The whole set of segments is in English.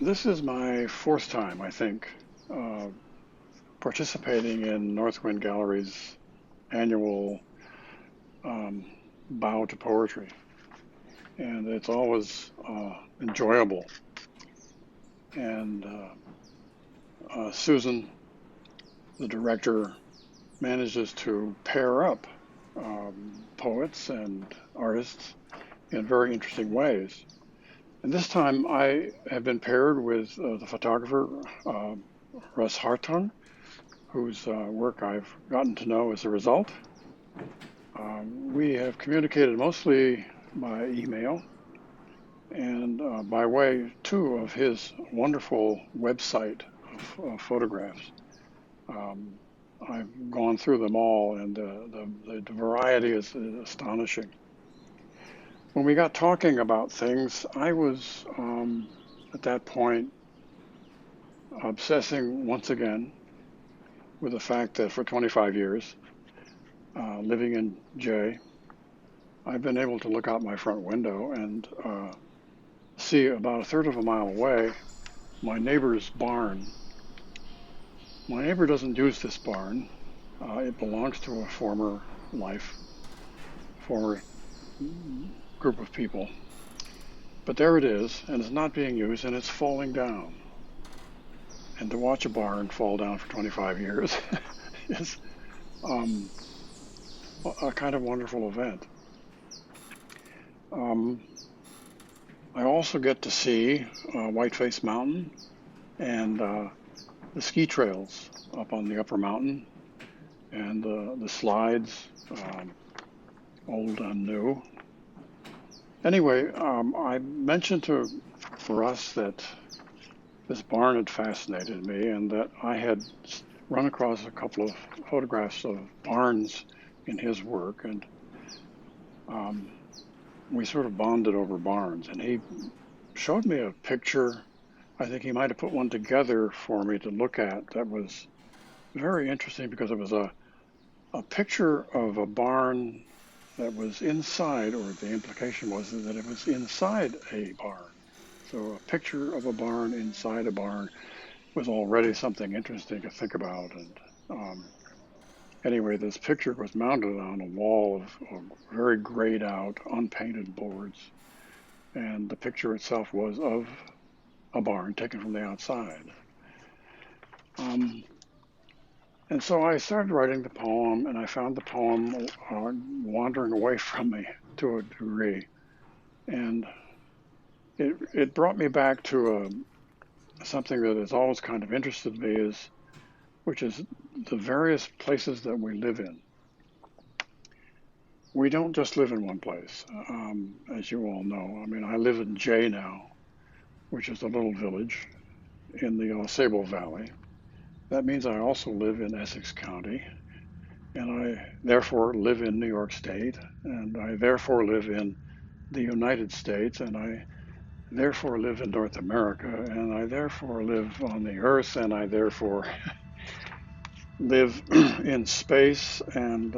This is my fourth time, I think, uh, participating in Northwind Gallery's annual um, Bow to Poetry, and it's always enjoyable. And Susan, the director, manages to pair up poets and artists in very interesting ways. And this time I have been paired with the photographer uh, Russ Hartung, whose work I've gotten to know as a result. We have communicated mostly by email and by way, too, of his wonderful website of photographs. Um, I've gone through them all, and the variety is astonishing. When we got talking about things, I was at that point obsessing once again with the fact that for 25 years, living in Jay, I've been able to look out my front window and see about a third of a mile away my neighbor's barn. My neighbor doesn't use this barn. It belongs to a former former group of people. But there it is, and it's not being used, and it's falling down. And to watch a barn fall down for 25 years is um, a kind of wonderful event. Um, I also get to see Whiteface Mountain and the ski trails up on the upper mountain and the slides, old and new. Anyway, I mentioned to Russ that this barn had fascinated me and that I had run across a couple of photographs of barns in his work, and um, we sort of bonded over barns. And he showed me a picture. I think he might have put one together for me to look at that was very interesting because it was a picture of a barn that was inside, or the implication was that it was inside a barn. So a picture of a barn inside a barn was already something interesting to think about. And anyway, this picture was mounted on a wall of very grayed out, unpainted boards. And the picture itself was of a barn taken from the outside. Um, and so I started writing the poem, and I found the poem wandering away from me to a degree. And it brought me back to something that has always kind of interested me, which is the various places that we live in. We don't just live in one place, as you all know. I mean, I live in Jay now, which is a little village in the Sable Valley. That means I also live in Essex County, and I therefore live in New York State, and I therefore live in the United States, and I therefore live in North America, and I therefore live on the Earth, and I therefore live in space, and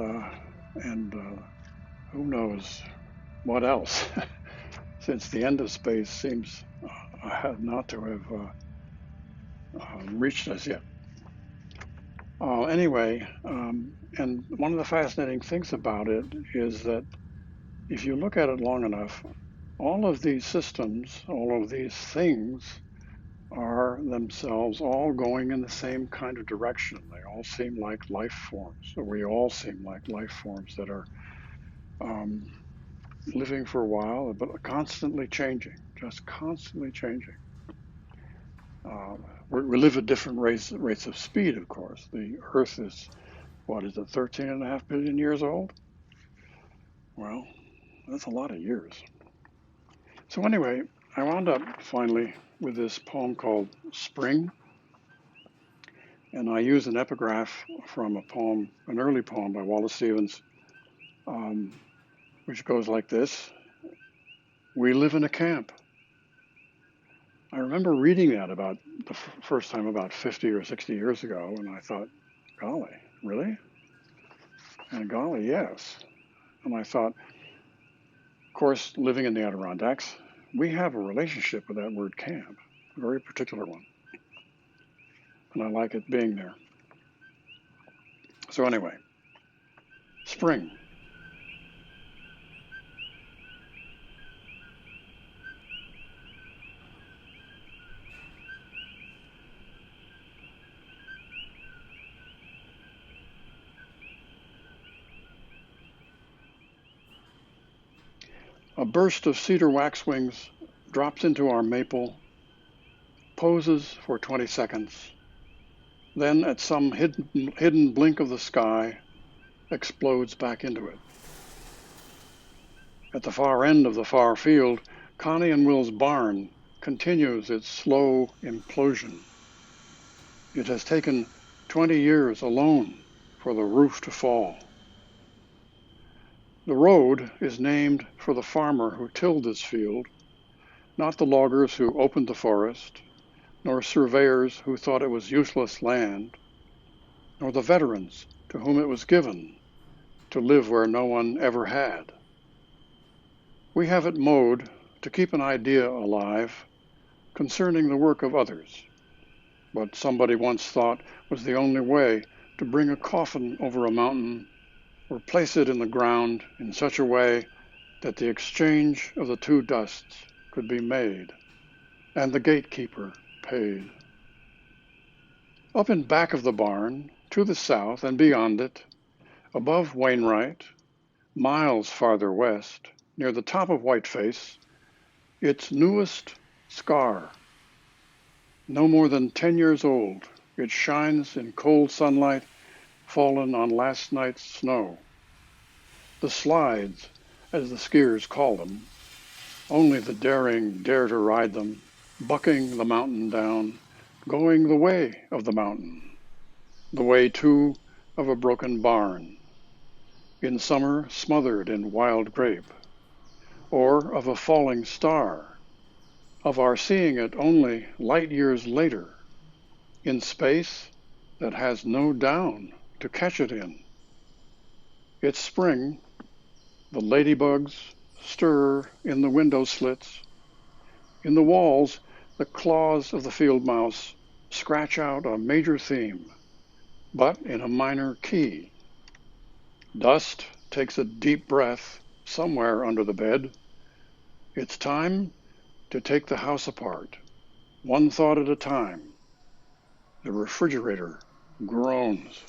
who knows what else, since the end of space seems not to have reached us yet. Anyway, and one of the fascinating things about it is that if you look at it long enough, all of these systems, all of these things are themselves all going in the same kind of direction. They all seem like life forms, or we all seem like life forms that are um, living for a while, but constantly changing, just constantly changing. Uh, we live at different rates of speed, of course. The Earth is, what is it, 13.5 billion years old? Well, that's a lot of years. So anyway, I wound up finally with this poem called Spring, and I use an epigraph from a poem, an early poem by Wallace Stevens, um, which goes like this: "We live in a camp." I remember reading that about the first time about 50 or 60 years ago, and I thought, golly, really? And golly, yes. And I thought, of course, living in the Adirondacks, we have a relationship with that word camp. a very particular one. And I like it being there. So anyway, spring. A burst of cedar waxwings drops into our maple, poses for 20 seconds, then at some hidden blink of the sky, explodes back into it. At the far end of the far field, Connie and Will's barn continues its slow implosion. It has taken 20 years alone for the roof to fall. The road is named for the farmer who tilled this field, not the loggers who opened the forest, nor surveyors who thought it was useless land, nor the veterans to whom it was given to live where no one ever had. We have it mowed to keep an idea alive concerning the work of others, what somebody once thought was the only way to bring a coffin over a mountain or place it in the ground in such a way that the exchange of the two dusts could be made and the gatekeeper paid. Up in back of the barn, to the south and beyond it, above Wainwright, miles farther west, near the top of Whiteface, its newest scar. No more than 10 years old, it shines in cold sunlight fallen on last night's snow. The slides, as the skiers call them, only the daring dare to ride them, bucking the mountain down, going the way of the mountain, the way, too, of a broken barn, in summer smothered in wild grape, or of a falling star, of our seeing it only light years later, in space that has no down to catch it in. It's spring. The ladybugs stir in the window slits. In the walls, the claws of the field mouse scratch out a major theme, but in a minor key. Dust takes a deep breath somewhere under the bed. It's time to take the house apart, one thought at a time. The refrigerator groans.